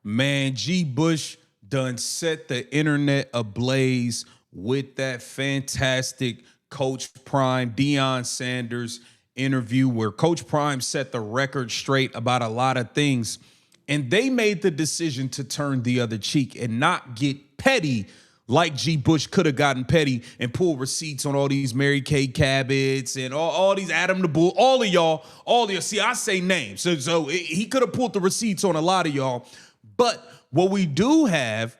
Man, G. Bush done set the internet ablaze with that fantastic Coach Prime, Deion Sanders interview where Coach Prime set the record straight about a lot of things. And they made the decision to turn the other cheek and not get petty like G. Bush could have gotten petty and pull receipts on all these Mary Kay Cabotts and all these Adam the Bull, all of y'all. See, I say names. So he could have pulled the receipts on a lot of y'all. But what we do have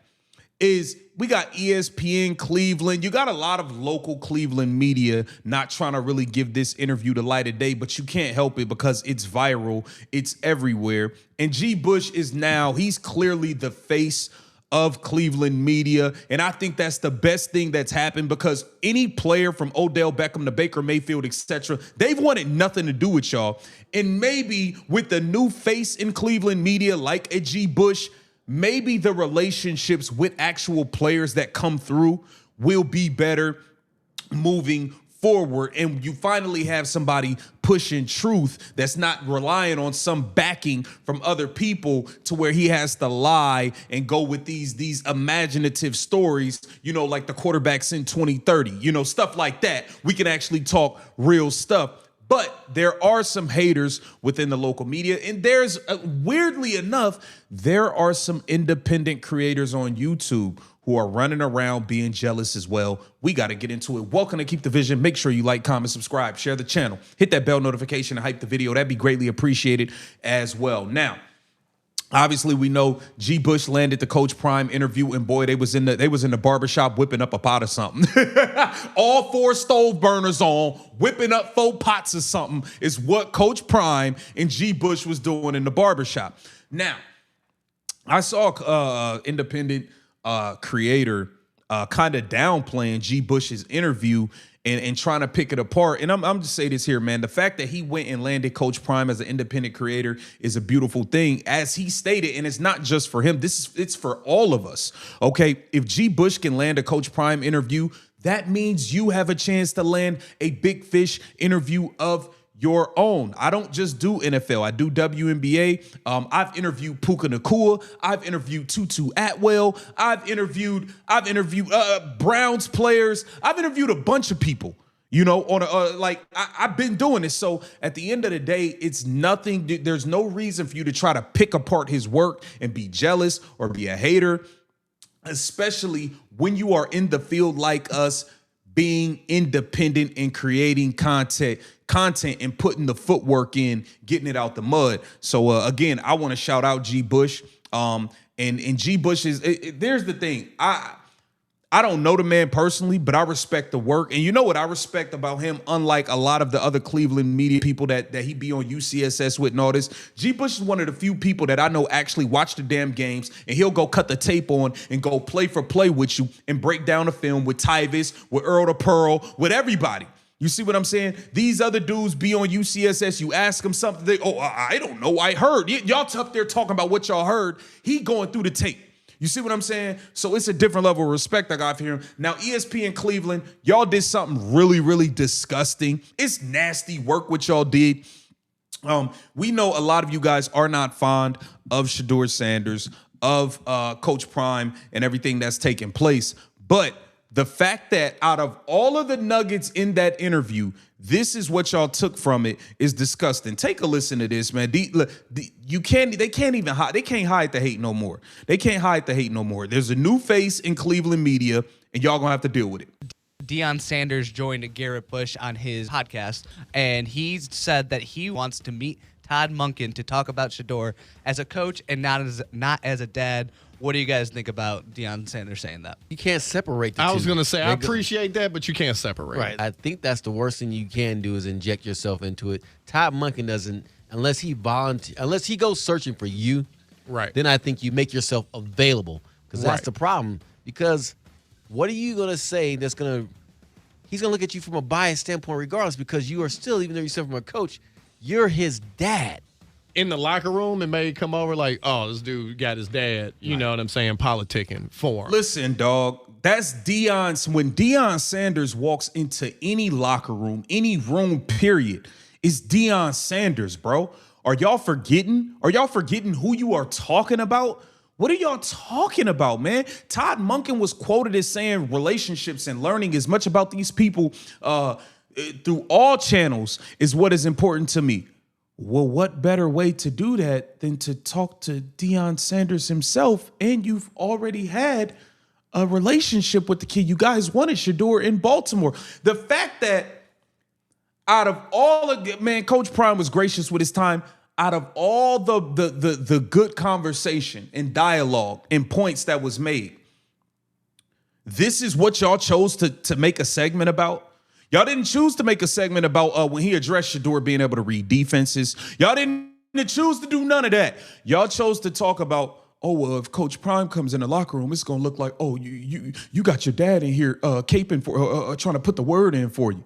is we got ESPN Cleveland. You got a lot of local Cleveland media not trying to really give this interview the light of day, but you can't help it because it's viral. It's everywhere. And G. Bush is now, he's clearly the face of Cleveland media. And I think that's the best thing that's happened because any player from Odell Beckham to Baker Mayfield, etc., they've wanted nothing to do with y'all. And maybe with the new face in Cleveland media, like a G. Bush, maybe the relationships with actual players that come through will be better moving forward, and you finally have somebody pushing truth that's not relying on some backing from other people to where he has to lie and go with these imaginative stories, like the quarterbacks in 2030, stuff like that. We can actually talk real stuff. But there are some haters within the local media, and there's, weirdly enough, there are some independent creators on YouTube who are running around being jealous as well. We got to get into it. Welcome to Keep the Vision. Make sure you like, comment, subscribe, share the channel, hit that bell notification, and hype the video. That'd be greatly appreciated as well. Now, obviously, we know G. Bush landed the Coach Prime interview, and boy, they was in the barbershop whipping up a pot or something. All 4 stove burners on, whipping up 4 pots or something is what Coach Prime and G. Bush was doing in the barbershop. Now, I saw independent creator kind of downplaying G. Bush's interview and trying to pick it apart. And I'm just saying this here, man. The fact that he went and landed Coach Prime as an independent creator is a beautiful thing, as he stated, and it's not just for him. It's for all of us. Okay, if G. Bush can land a Coach Prime interview, that means you have a chance to land a big fish interview of your own. I don't just do NFL. I do WNBA. I've interviewed Puka Nacua. I've interviewed Tutu Atwell. I've interviewed Browns players. I've interviewed a bunch of people, I've been doing this. So at the end of the day, it's nothing. There's no reason for you to try to pick apart his work and be jealous or be a hater, especially when you are in the field like us, being independent and creating content and putting the footwork in, getting it out the mud. So again, I want to shout out G. Bush. And G. Bush is, there's the thing. I don't know the man personally, but I respect the work. And you know what I respect about him, unlike a lot of the other Cleveland media people that he be on UCSS with and all this, G. Bush is one of the few people that I know actually watch the damn games, and he'll go cut the tape on and go play for play with you and break down the film with Tyvis, with Earl the Pearl, with everybody. You see what I'm saying? These other dudes be on UCSS. You ask them something, I don't know, I heard. Y'all up there talking about what y'all heard. He going through the tape. You see what I'm saying? So it's a different level of respect I got for him. Now, ESPN Cleveland, y'all did something really, really disgusting. It's nasty work what y'all did. We know a lot of you guys are not fond of Shedeur Sanders, of Coach Prime and everything that's taking place. But the fact that out of all of the nuggets in that interview, this is what y'all took from it is disgusting. Take a listen to this, man. They can't hide the hate no more. They can't hide the hate no more. There's a new face in Cleveland media, and y'all gonna have to deal with it. Deion Sanders joined Garrett Bush on his podcast, and he said that he wants to meet Todd Monken to talk about Shedeur as a coach and not as a dad. What do you guys think about Deion Sanders saying that? You can't separate the two. I was going to say, I appreciate that, but you can't separate. Right. I think that's the worst thing you can do is inject yourself into it. Todd Monken doesn't, unless he goes searching for you, right? Then I think you make yourself available, because that's the problem. Because what are you going to say he's going to look at you from a biased standpoint regardless, because you are still, even though you're still from a coach, you're his dad. In the locker room, it may come over like, oh, this dude got his dad, you know what I'm saying, politicking for him. Listen, dog, that's Deion's. When Deion Sanders walks into any locker room, any room, period, it's Deion Sanders, bro. Are y'all forgetting? Are y'all forgetting who you are talking about What are y'all talking about, man? Todd Monken was quoted as saying relationships and learning as much about these people through all channels is what is important to me. Well, what better way to do that than to talk to Deion Sanders himself? And you've already had a relationship with the kid. You guys wanted Shedeur in Baltimore. The fact that out of all of it, man, Coach Prime was gracious with his time. Out of all the good conversation and dialogue and points that was made, this is what y'all chose to make a segment about. Y'all didn't choose to make a segment about when he addressed Shedeur being able to read defenses. Y'all didn't choose to do none of that. Y'all chose to talk about, oh, well, if Coach Prime comes in the locker room, it's gonna look like, oh, you got your dad in here caping for trying to put the word in for you.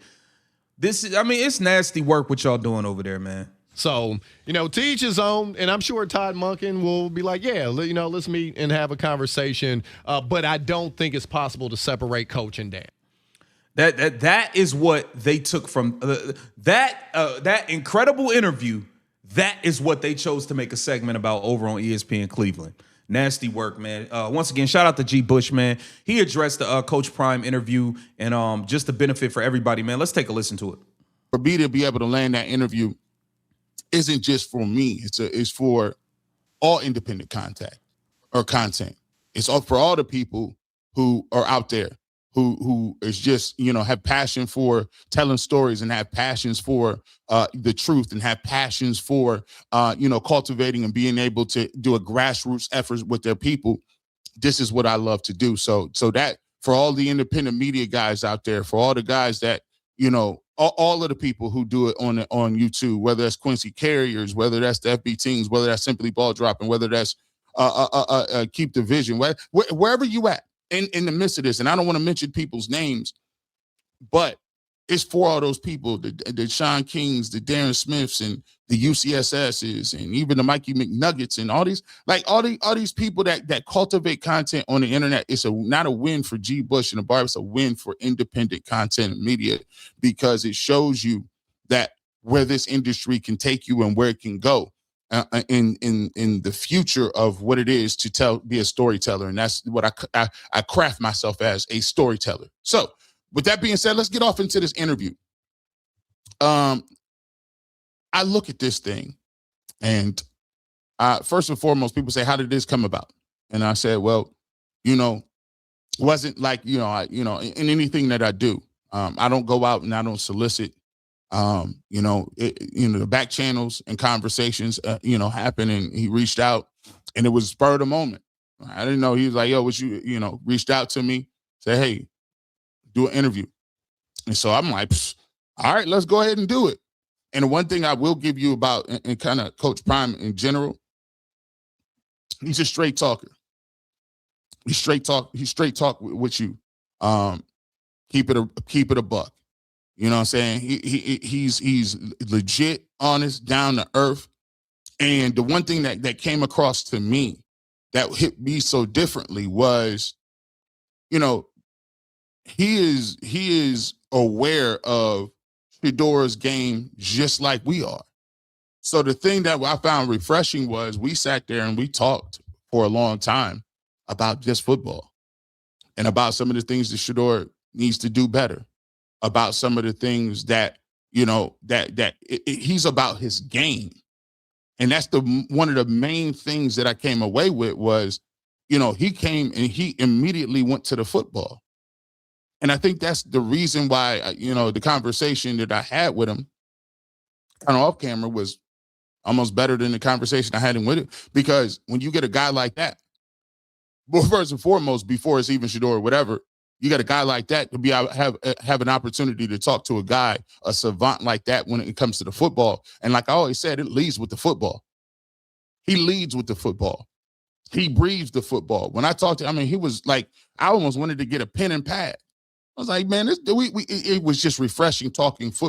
It's nasty work what y'all doing over there, man. So, to each his own, and I'm sure Todd Monken will be like, yeah, let's meet and have a conversation. But I don't think it's possible to separate coach and dad. That is what they took from that incredible interview. That is what they chose to make a segment about over on ESPN Cleveland. Nasty work, man. Once again, shout out to G. Bush, man. He addressed the Coach Prime interview and just the benefit for everybody, man. Let's take a listen to it. For me to be able to land that interview isn't just for me. It's for all independent content. It's all for all the people who are out there who is just, have passion for telling stories and have passions for the truth and have passions for, cultivating and being able to do a grassroots effort with their people. This is what I love to do. So that for all the independent media guys out there, for all the guys that, all of the people who do it on YouTube, whether that's Quincy Carriers, whether that's the FB Teams, whether that's Simply Ball Dropping, whether that's Keep the Vision, wherever you at in the midst of this. And I don't want to mention people's names, but it's for all those people, the Sean Kings, the Darren Smiths, and the UCSSs, and even the Mikey McNuggets, and all these people that cultivate content on the internet. It's not a win for G. Bush and the Bar. It's a win for independent content and media, because it shows you that where this industry can take you and where it can go in the future of what it is to be a storyteller. And that's what I craft myself as, a storyteller. So with that being said, let's get off into this interview. I look at this thing, and first and foremost, people say, how did this come about? And I said, well, wasn't like, in anything that I do, I don't go out and I don't solicit, the back channels and conversations, happen. And he reached out, and it was spur of the moment. I didn't know. He was like, yo, reached out to me, said, hey, do an interview. And so I'm like, all right, let's go ahead and do it. And the one thing I will give you about, and kind of Coach Prime in general, he's a straight talker. He's straight talk with you. Keep it a buck. You know what I'm saying? He's legit, honest, down to earth. And the one thing that came across to me that hit me so differently was, he is aware of Shedeur's game just like we are. So the thing that I found refreshing was we sat there and we talked for a long time about just football and about some of the things that Shedeur needs to do better, about some of the things that, he's about his game. And that's one of the main things that I came away with was, he came and he immediately went to the football. And I think that's the reason why, the conversation that I had with him kind of off camera was almost better than the conversation I had with him. Because when you get a guy like that, well, first and foremost, before it's even Shedeur or whatever, you got a guy like that to be have an opportunity to talk to a guy, a savant like that when it comes to the football. And like I always said, it leads with the football. He leads with the football. He breathes the football. When I talked to him, he was like, I almost wanted to get a pen and pad. I was like, man, it was just refreshing talking football.